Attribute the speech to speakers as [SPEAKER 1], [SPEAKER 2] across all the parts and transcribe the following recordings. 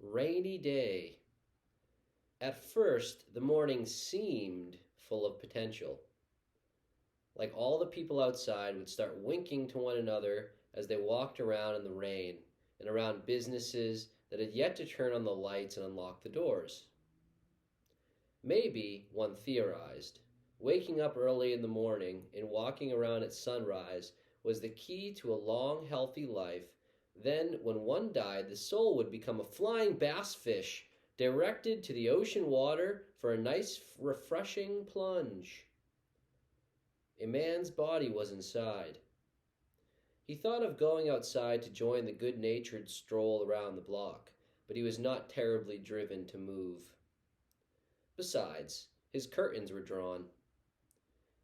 [SPEAKER 1] Rainy day. At first, the morning seemed full of potential. Like all the people outside would start winking to one another as they walked around in the rain and around businesses that had yet to turn on the lights and unlock the doors. Maybe, one theorized, waking up early in the morning and walking around at sunrise was the key to a long, healthy life. Then, when one died, the soul would become a flying bass fish directed to the ocean water for a nice, refreshing plunge. A man's body was inside. He thought of going outside to join the good natured stroll around the block, but he was not terribly driven to move. Besides, his curtains were drawn.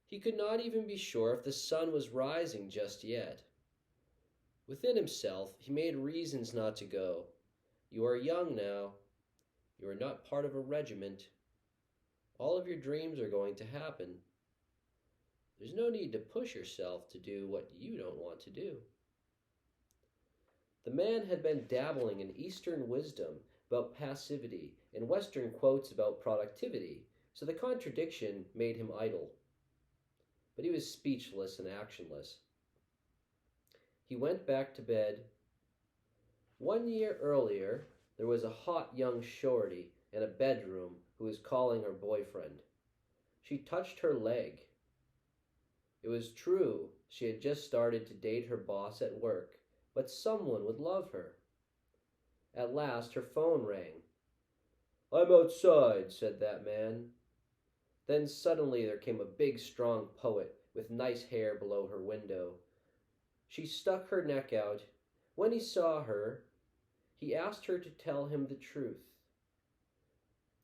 [SPEAKER 1] He could not even be sure if the sun was rising just yet. Within himself, he made reasons not to go. You are young now. You are not part of a regiment. All of your dreams are going to happen. There's no need to push yourself to do what you don't want to do. The man had been dabbling in Eastern wisdom about passivity and Western quotes about productivity, so the contradiction made him idle. But he was speechless and actionless. He went back to bed. 1 year earlier, there was a hot young shorty in a bedroom who was calling her boyfriend. She touched her leg. It was true, she had just started to date her boss at work, but someone would love her. At last, her phone rang. "I'm outside," said that man. Then suddenly there came a big, strong poet with nice hair below her window. She stuck her neck out. When he saw her, he asked her to tell him the truth.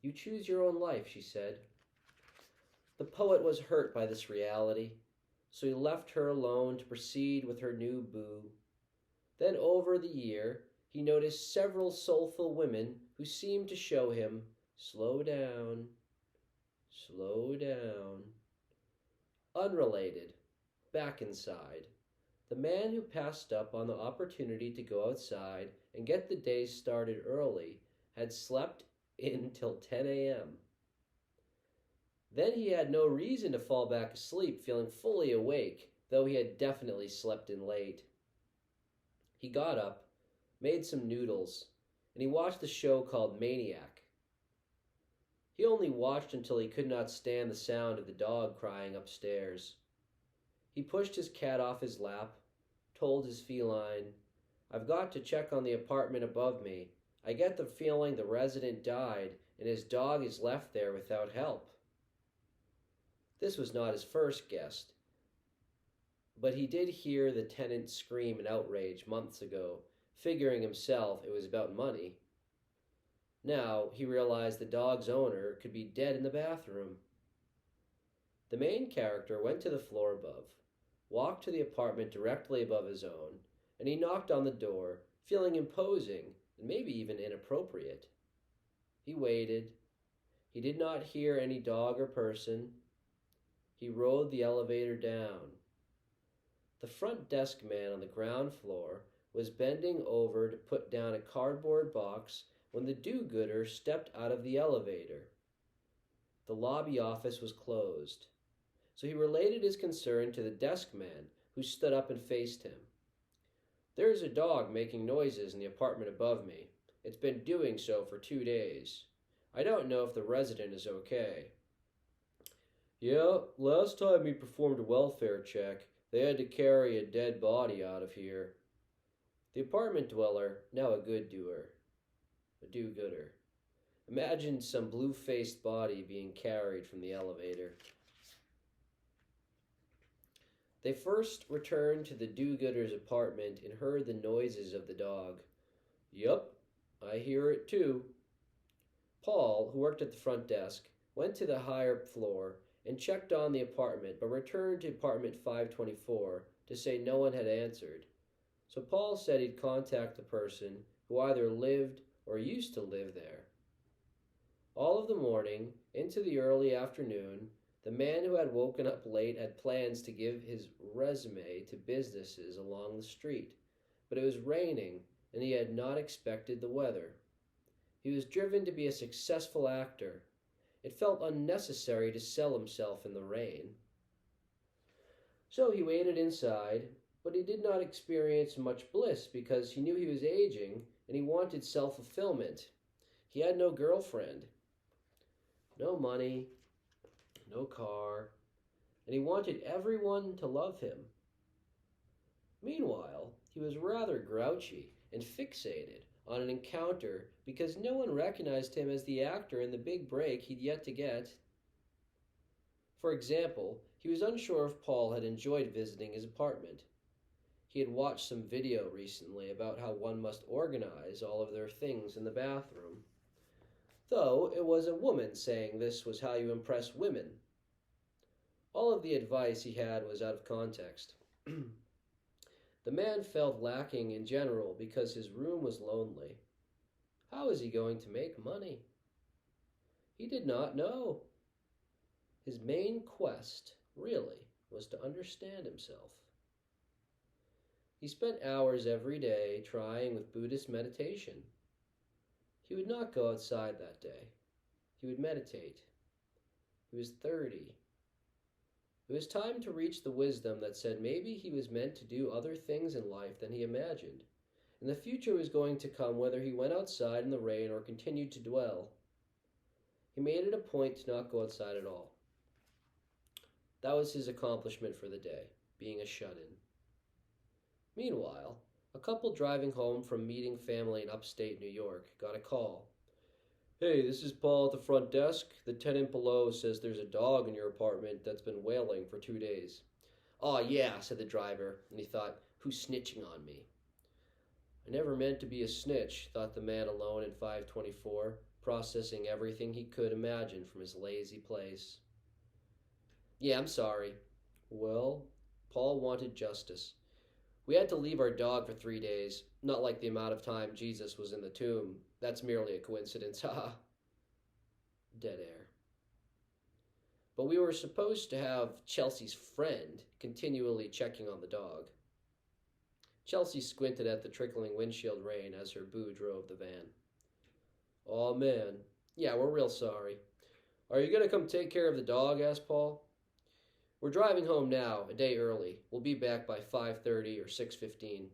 [SPEAKER 1] "You choose your own life," she said. The poet was hurt by this reality, so he left her alone to proceed with her new boo. Then over the year, he noticed several soulful women who seemed to show him, slow down, slow down. Unrelated, back inside, the man who passed up on the opportunity to go outside and get the day started early had slept in till 10 a.m. Then he had no reason to fall back asleep feeling fully awake, though he had definitely slept in late. He got up, made some noodles, and he watched the show called Maniac. He only watched until he could not stand the sound of the dog crying upstairs. He pushed his cat off his lap, told his feline, "I've got to check on the apartment above me. I get the feeling the resident died and his dog is left there without help." This was not his first guest, but he did hear the tenant scream in outrage months ago, figuring himself it was about money. Now he realized the dog's owner could be dead in the bathroom. The main character went to the floor above, walked to the apartment directly above his own, and he knocked on the door, feeling imposing and maybe even inappropriate. He waited. He did not hear any dog or person. He rode the elevator down. The front desk man on the ground floor was bending over to put down a cardboard box when the do-gooder stepped out of the elevator. The lobby office was closed, so he related his concern to the desk man, who stood up and faced him. "There is a dog making noises in the apartment above me. It's been doing so for 2 days. I don't know if the resident is okay." "Yeah, last time we performed a welfare check, they had to carry a dead body out of here." The apartment dweller, now a do-gooder. Imagine some blue-faced body being carried from the elevator. They first returned to the do-gooder's apartment and heard the noises of the dog. "Yup, I hear it too." Paul, who worked at the front desk, went to the higher floor and checked on the apartment, but returned to apartment 524 to say no one had answered. So Paul said he'd contact the person who either lived or used to live there. All of the morning, into the early afternoon, the man who had woken up late had plans to give his resume to businesses along the street, but it was raining and he had not expected the weather. He was driven to be a successful actor. It felt unnecessary to sell himself in the rain. So he waited inside, but he did not experience much bliss because he knew he was aging and he wanted self fulfillment. He had no girlfriend, no money, no car, and he wanted everyone to love him. Meanwhile, he was rather grouchy and fixated on an encounter because no one recognized him as the actor in the big break he'd yet to get. For example, he was unsure if Paul had enjoyed visiting his apartment. He had watched some video recently about how one must organize all of their things in the bathroom. Though it was a woman saying this was how you impress women. All of the advice he had was out of context. The man felt lacking in general because his room was lonely. How was he going to make money? He did not know. His main quest, really, was to understand himself. He spent hours every day trying with Buddhist meditation. He would not go outside that day. He would meditate. He was 30. It was time to reach the wisdom that said maybe he was meant to do other things in life than he imagined, and the future was going to come whether he went outside in the rain or continued to dwell. He made it a point to not go outside at all. That was his accomplishment for the day, being a shut-in. Meanwhile, a couple driving home from meeting family in upstate New York got a call. "Hey, this is Paul at the front desk. The tenant below says there's a dog in your apartment that's been wailing for 2 days. "Aw, yeah," said the driver, and he thought, "Who's snitching on me?" "I never meant to be a snitch," thought the man alone in 524, processing everything he could imagine from his lazy place. "Yeah, I'm sorry." Well, Paul wanted justice. "We had to leave our dog for 3 days, not like the amount of time Jesus was in the tomb. That's merely a coincidence, haha." Dead air. "But we were supposed to have Chelsea's friend continually checking on the dog." Chelsea squinted at the trickling windshield rain as her boo drove the van. "Aw, man. Yeah, we're real sorry. Are you going to come take care of the dog?" asked Paul. "We're driving home now, a day early. We'll be back by 5:30 or 6:15.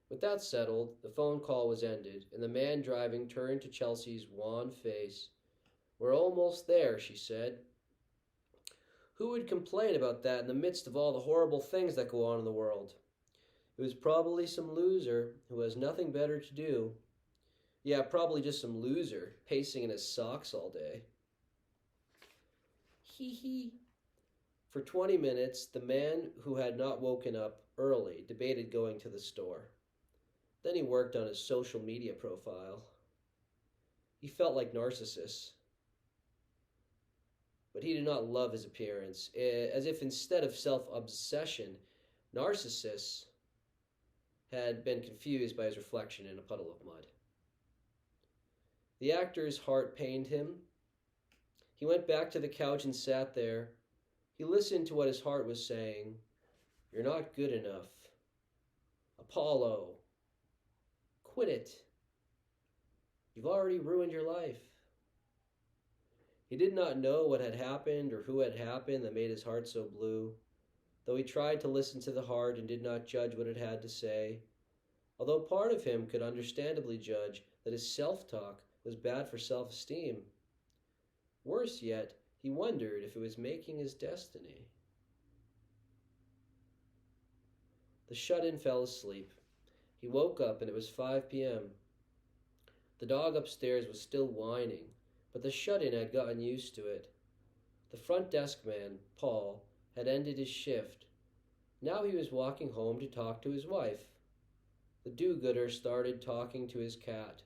[SPEAKER 1] With that settled, the phone call was ended, and the man driving turned to Chelsea's wan face. "We're almost there," she said. Who would complain about that in the midst of all the horrible things that go on in the world? It was probably some loser who has nothing better to do. Yeah, probably just some loser pacing in his socks all day. Hee hee. For 20 minutes, the man who had not woken up early debated going to the store. Then he worked on his social media profile. He felt like Narcissus. But he did not love his appearance, as if instead of self-obsession, Narcissus had been confused by his reflection in a puddle of mud. The actor's heart pained him. He went back to the couch and sat there. He listened to what his heart was saying. "You're not good enough. Apollo. Quit it. You've already ruined your life." He did not know what had happened or who had happened that made his heart so blue, though he tried to listen to the heart and did not judge what it had to say, although part of him could understandably judge that his self-talk was bad for self-esteem. Worse yet, he wondered if it was making his destiny. The shut-in fell asleep. He woke up and it was 5 p.m. The dog upstairs was still whining, but the shut-in had gotten used to it. The front desk man, Paul, had ended his shift. Now he was walking home to talk to his wife. The do-gooder started talking to his cat.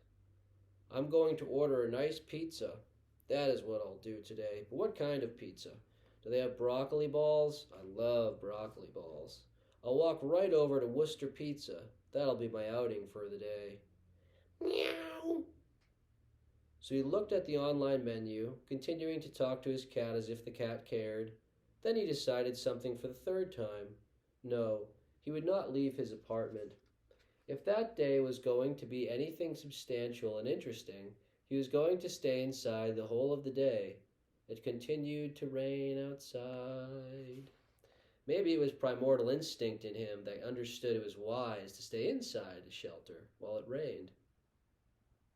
[SPEAKER 1] "I'm going to order a nice pizza. That is what I'll do today. But what kind of pizza? Do they have broccoli balls? I love broccoli balls. I'll walk right over to Worcester Pizza. That'll be my outing for the day." Meow. So he looked at the online menu, continuing to talk to his cat as if the cat cared. Then he decided something for the third time. No, he would not leave his apartment. If that day was going to be anything substantial and interesting, He was going to stay inside the whole of the day. It continued to rain outside. Maybe it was primordial instinct in him that understood it was wise to stay inside the shelter while it rained.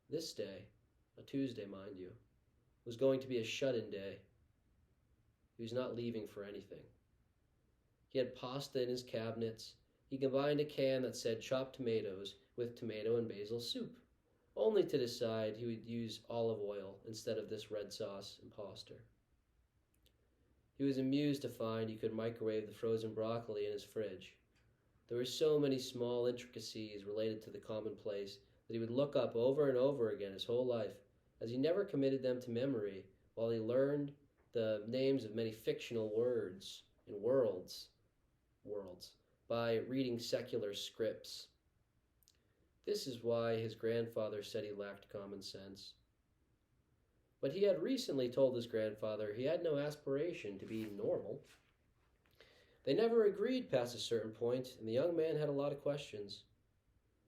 [SPEAKER 1] This day, a Tuesday, mind you, was going to be a shut-in day. He was not leaving for anything. He had pasta in his cabinets. He combined a can that said chopped tomatoes with tomato and basil soup, only to decide he would use olive oil instead of this red sauce imposter. He was amused to find he could microwave the frozen broccoli in his fridge. There were so many small intricacies related to the commonplace that he would look up over and over again his whole life, as he never committed them to memory, while he learned the names of many fictional words and worlds by reading secular scripts. This is why his grandfather said he lacked common sense. But he had recently told his grandfather he had no aspiration to be normal. They never agreed past a certain point, and the young man had a lot of questions.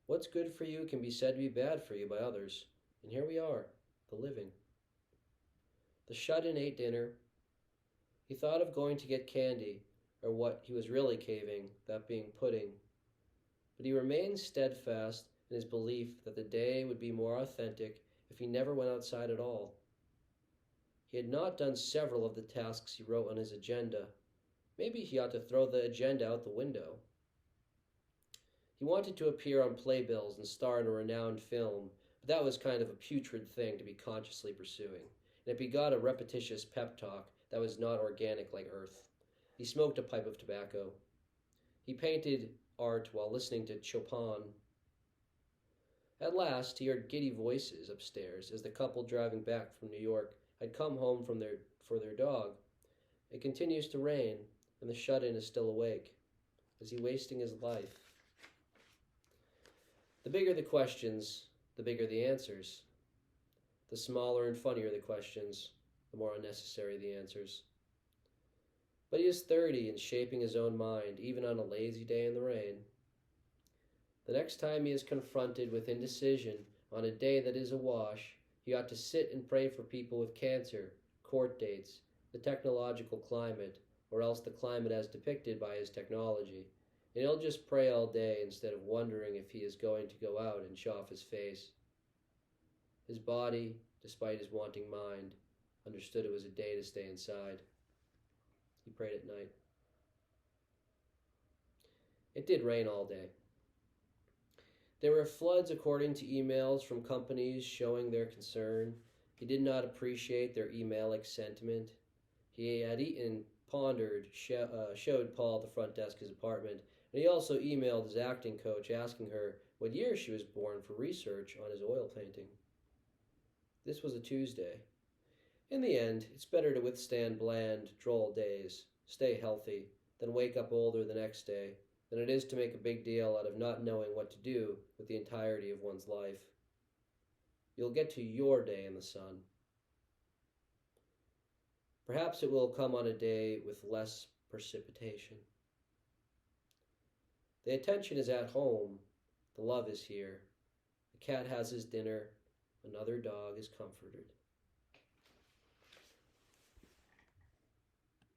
[SPEAKER 1] What's good for you can be said to be bad for you by others, and here we are, the living. The shut-in ate dinner. He thought of going to get candy, or what he was really craving, that being pudding. But he remained steadfast in his belief that the day would be more authentic if he never went outside at all. He had not done several of the tasks he wrote on his agenda. Maybe he ought to throw the agenda out the window. He wanted to appear on playbills and star in a renowned film, but that was kind of a putrid thing to be consciously pursuing, and it begot a repetitious pep talk that was not organic like earth. He smoked a pipe of tobacco. He painted art while listening to Chopin. At last, he heard giddy voices upstairs as the couple driving back from New York had come home for their dog. It continues to rain, and the shut-in is still awake. Is he wasting his life? The bigger the questions, the bigger the answers. The smaller and funnier the questions, the more unnecessary the answers. But he is 30 and shaping his own mind, even on a lazy day in the rain. The next time he is confronted with indecision on a day that is awash, he ought to sit and pray for people with cancer, court dates, the technological climate, or else the climate as depicted by his technology, and he'll just pray all day instead of wondering if he is going to go out and show off his face. His body, despite his wanting mind, understood it was a day to stay inside. He prayed at night. It did rain all day. There were floods according to emails from companies showing their concern. He did not appreciate their email-like sentiment. He had eaten, pondered, showed Paul at the front desk his apartment, and he also emailed his acting coach asking her what year she was born for research on his oil painting. This was a Tuesday. In the end, it's better to withstand bland, droll days, stay healthy, than wake up older the next day, than it is to make a big deal out of not knowing what to do with the entirety of one's life. You'll get to your day in the sun. Perhaps it will come on a day with less precipitation. The attention is at home. The love is here. The cat has his dinner. Another dog is comforted.